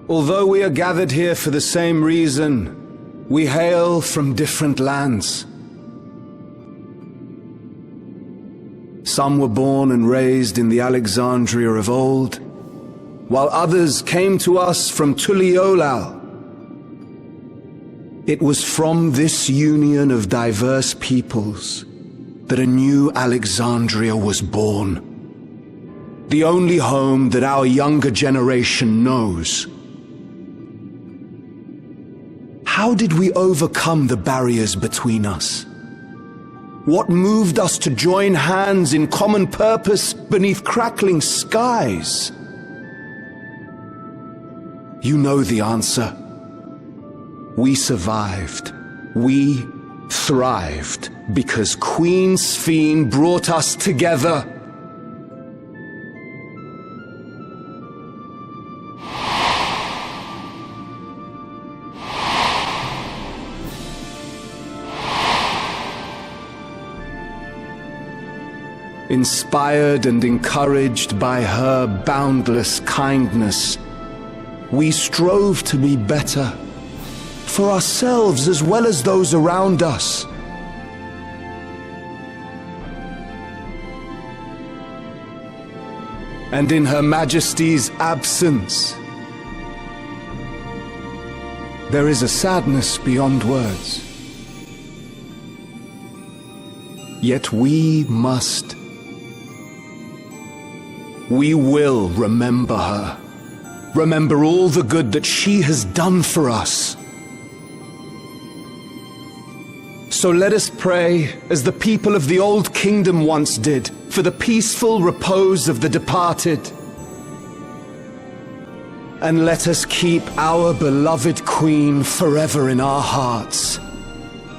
Although we are gathered here for the same reason, we hail from different lands. Some were born and raised in the Alexandria of old, while others came to us from Tuliolal. It was from this union of diverse peoples that a new Alexandria was born. The only home that our younger generation knows. How did we overcome the barriers between us? What moved us to join hands in common purpose beneath crackling skies? You know the answer. We survived. We thrived because Queen Sphene brought us together. Inspired and encouraged by her boundless kindness, we strove to be better, for ourselves as well as those around us. And in Her Majesty's absence, there is a sadness beyond words. Yet we will remember her. Remember all the good that she has done for us. So let us pray, as the people of the Old Kingdom once did, for the peaceful repose of the departed. And let us keep our beloved Queen forever in our hearts,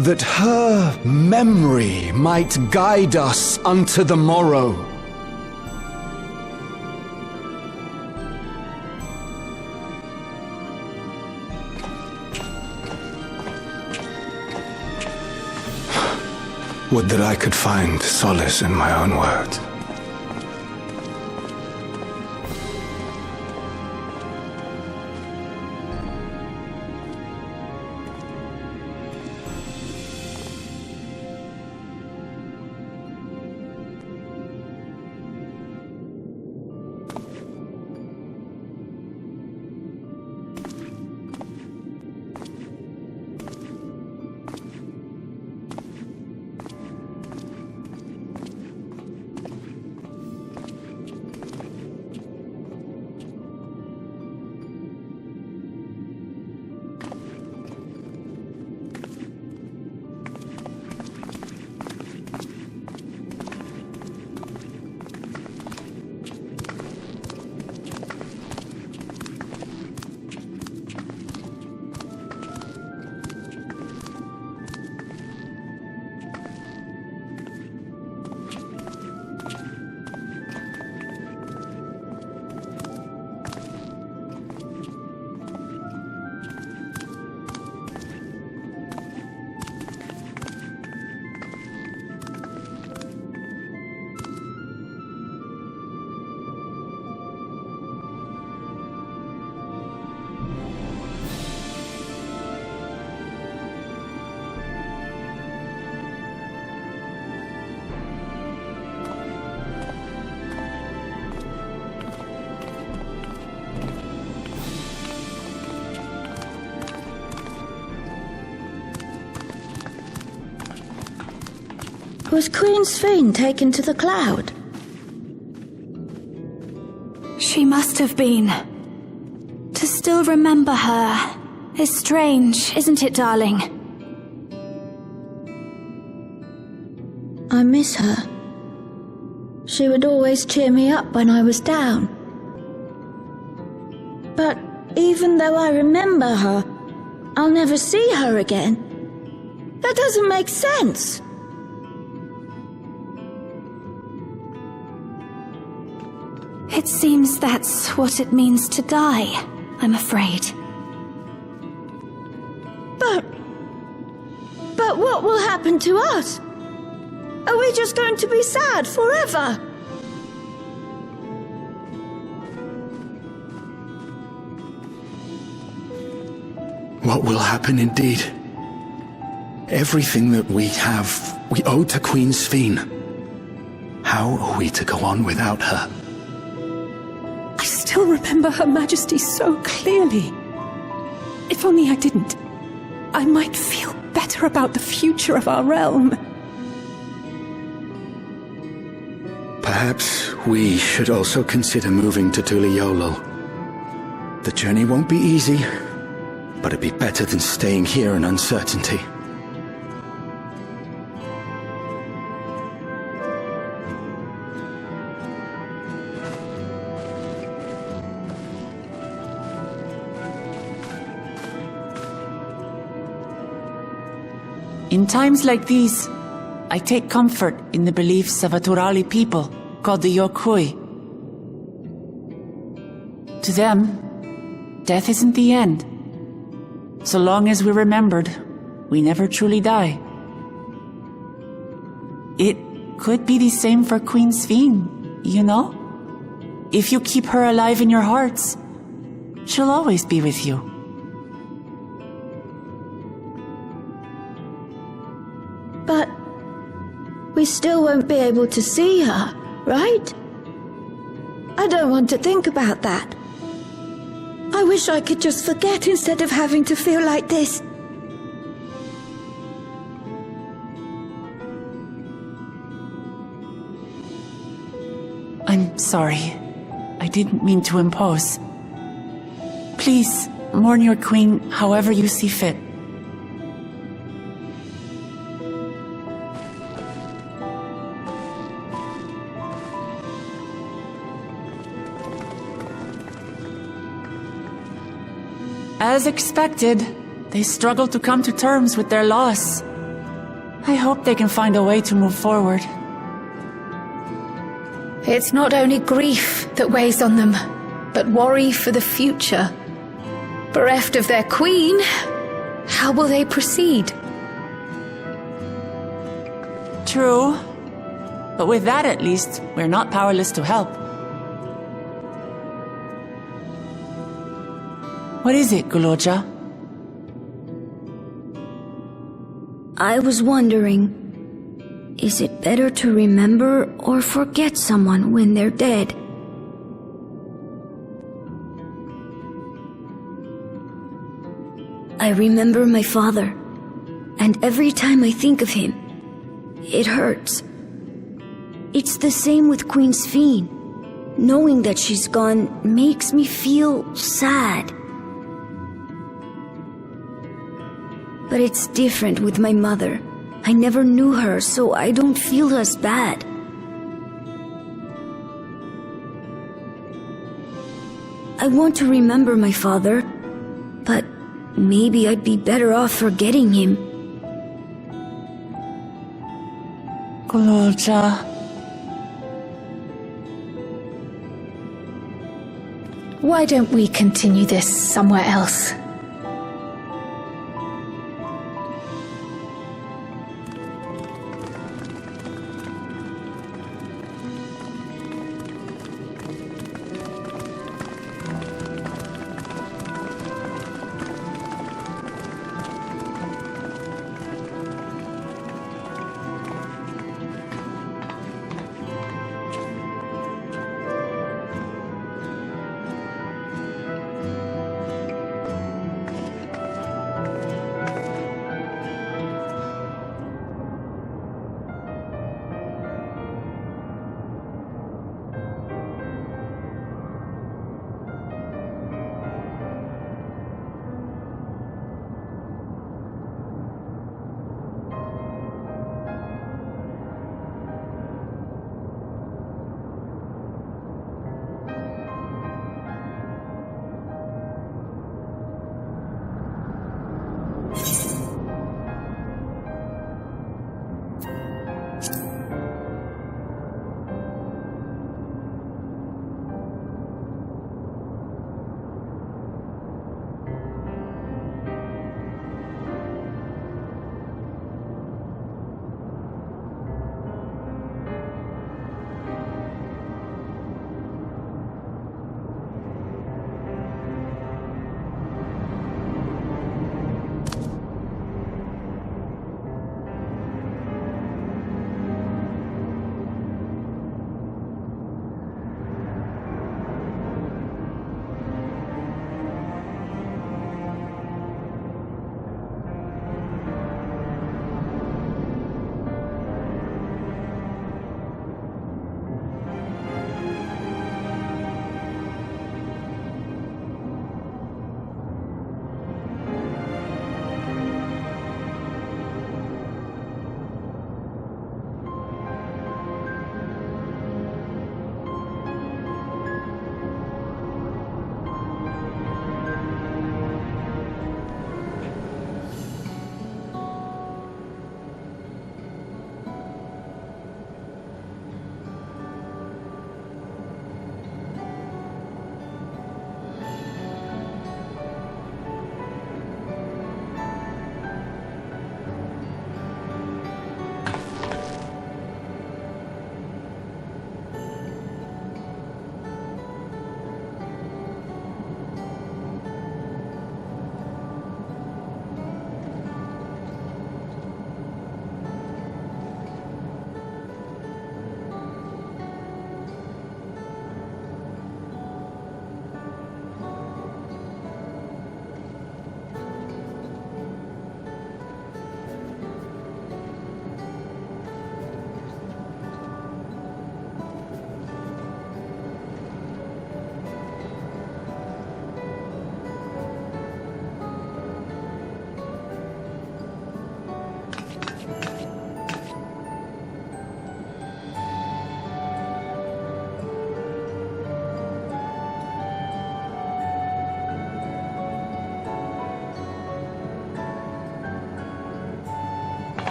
that her memory might guide us unto the morrow. Would that I could find solace in my own words. Was Queen Sphene taken to the cloud? She must have been. To still remember her is strange, isn't it, darling? I miss her. She would always cheer me up when I was down. But even though I remember her, I'll never see her again. That doesn't make sense. It seems that's what it means to die, I'm afraid. But what will happen to us? Are we just going to be sad forever? what will happen indeed. Everything that we have, we owe to Queen Sphene. How are we to go on without her? I still remember Her Majesty so clearly. If only I didn't, I might feel better about the future of our realm. Perhaps we should also consider moving to Tuliolo. The journey won't be easy, but it'd be better than staying here in uncertainty. In times like these, I take comfort in the beliefs of a Turali people called the Yokui. To them, death isn't the end. So long as we're remembered, we never truly die. It could be the same for Queen Sphene, you know? If you keep her alive in your hearts, she'll always be with you. But we still won't be able to see her, right? I don't want to think about that. I wish I could just forget instead of having to feel like this. I'm sorry. I didn't mean to impose. Please, mourn your queen however you see fit. As expected, they struggle to come to terms with their loss. I hope they can find a way to move forward. It's not only grief that weighs on them, but worry for the future. Bereft of their queen, how will they proceed? True. But with that at least, we're not powerless to help. What is it, Gulool Ja? I was wondering, is it better to remember or forget someone when they're dead? I remember my father, and every time I think of him, it hurts. It's the same with Queen Sphene. Knowing that she's gone makes me feel sad. But it's different with my mother. I never knew her, so I don't feel as bad. I want to remember my father, but maybe I'd be better off forgetting him. Gulool Ja. Why don't we continue this somewhere else?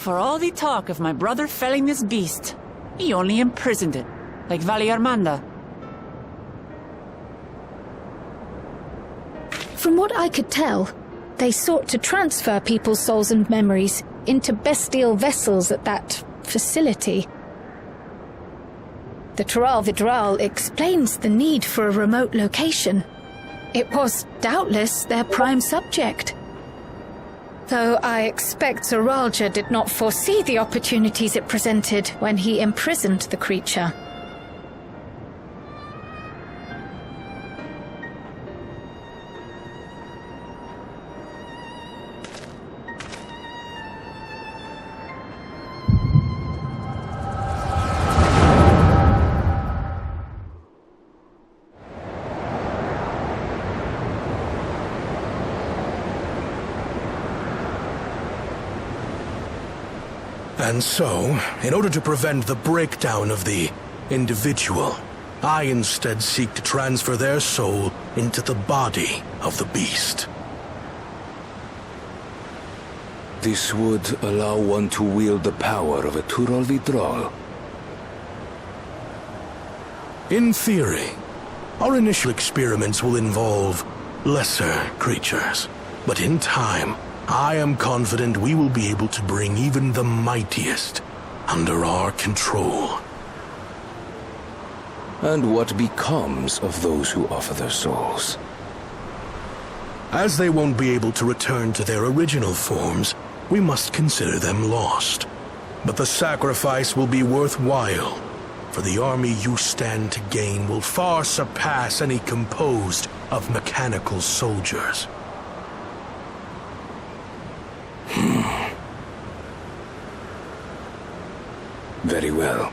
for all the talk of my brother felling this beast, he only imprisoned it, like Vali Armanda. From what I could tell, they sought to transfer people's souls and memories into bestial vessels at that facility. The Tural Vidral explains the need for a remote location. It was doubtless their prime subject. Though I expect Gulool Ja did not foresee the opportunities it presented when he imprisoned the creature. And so, in order to prevent the breakdown of the individual, I instead seek to transfer their soul into the body of the beast. This would allow one to wield the power of a Tural Vidral. In theory, our initial experiments will involve lesser creatures, but in time, I am confident we will be able to bring even the mightiest under our control. And what becomes of those who offer their souls? As they won't be able to return to their original forms, we must consider them lost. But the sacrifice will be worthwhile, for the army you stand to gain will far surpass any composed of mechanical soldiers. Very well.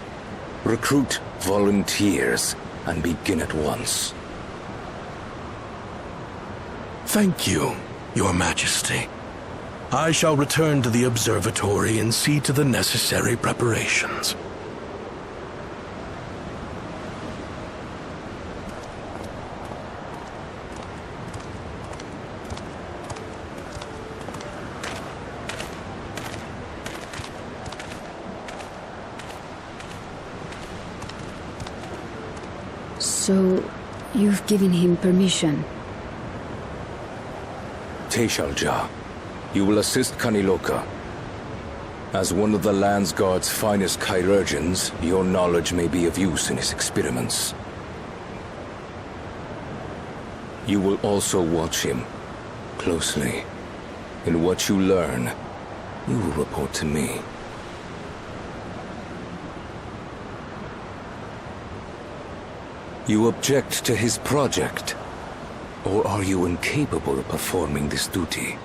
Recruit volunteers and begin at once. Thank you, Your Majesty. I shall return to the observatory and see to the necessary preparations. So, you've given him permission? Teeshal Ja, you will assist Kaniloka. As one of the Land's Guard's finest chirurgeons, your knowledge may be of use in his experiments. You will also watch him closely. In what you learn, you will report to me. You object to his project? Or are you incapable of performing this duty?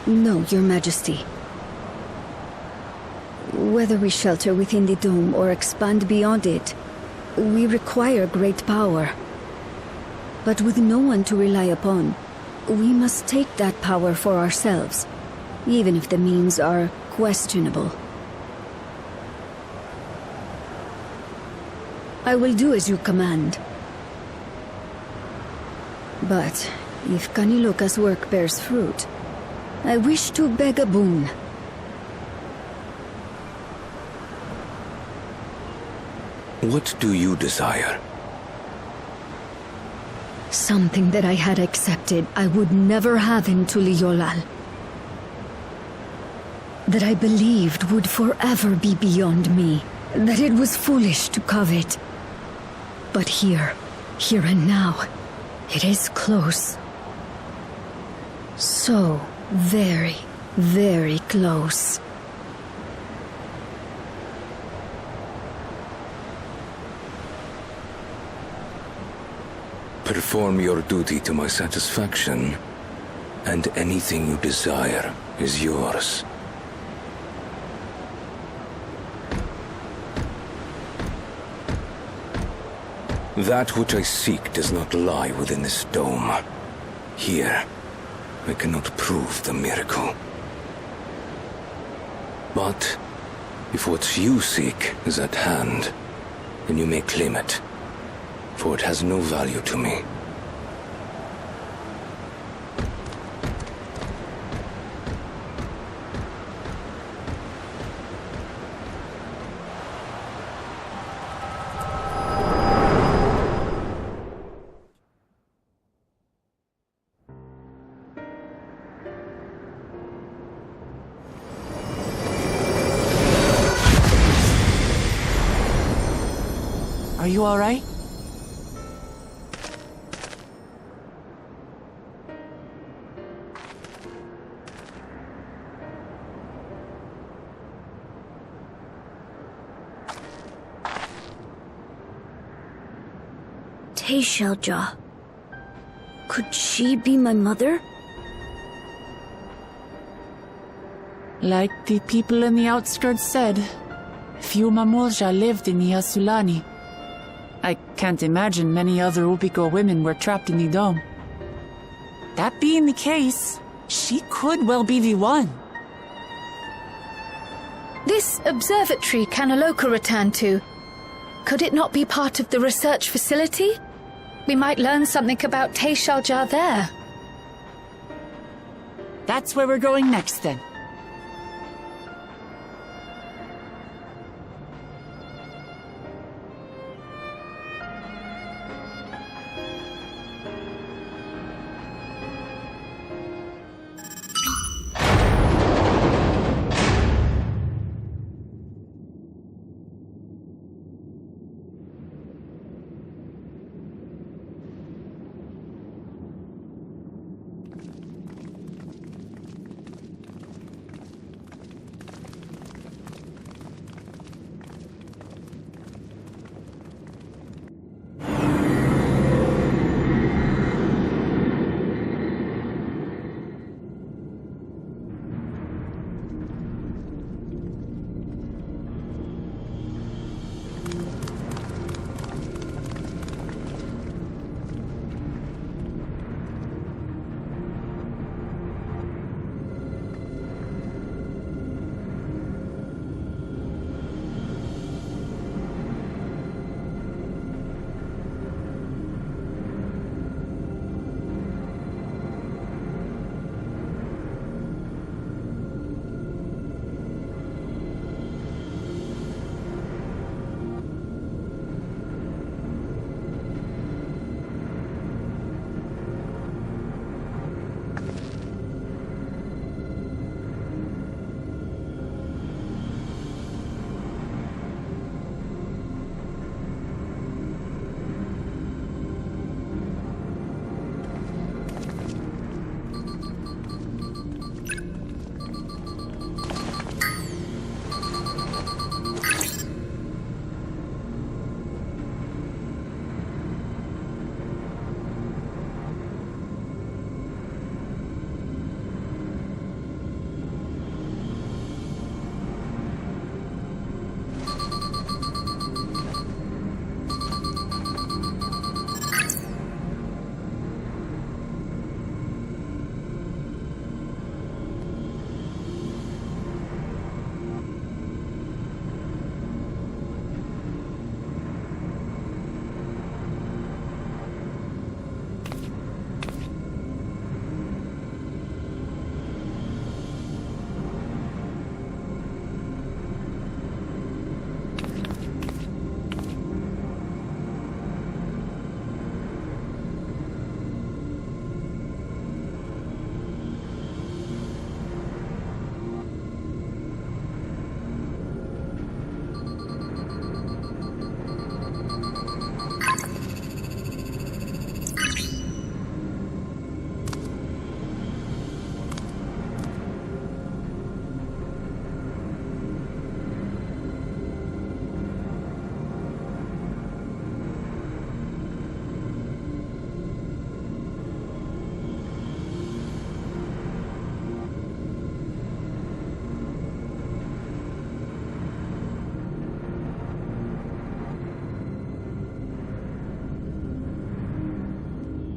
No, Your Majesty. Whether we shelter within the dome or expand beyond it, we require great power. But with no one to rely upon, we must take that power for ourselves, even if the means are questionable. I will do as you command. But if Kaniloka's work bears fruit, I wish to beg a boon. What do you desire? Something that I had accepted I would never have in Tuliyollal. That I believed would forever be beyond me. That it was foolish to covet. But here and now, it is close. So very, very close. Perform your duty to my satisfaction, and anything you desire is yours. That which I seek does not lie within this dome. Here, I cannot prove the miracle. But if what you seek is at hand, then you may claim it, for it has no value to me. you alright? Teeshal Ja. Could she be my mother? Like the people in the outskirts said, few Mamulja lived in the Yasulani. I can't imagine many other Ubico women were trapped in the dome. That being the case, she could well be the one. This observatory Kanaloka returned to, could it not be part of the research facility? We might learn something about Teeshal Ja there. That's where we're going next then.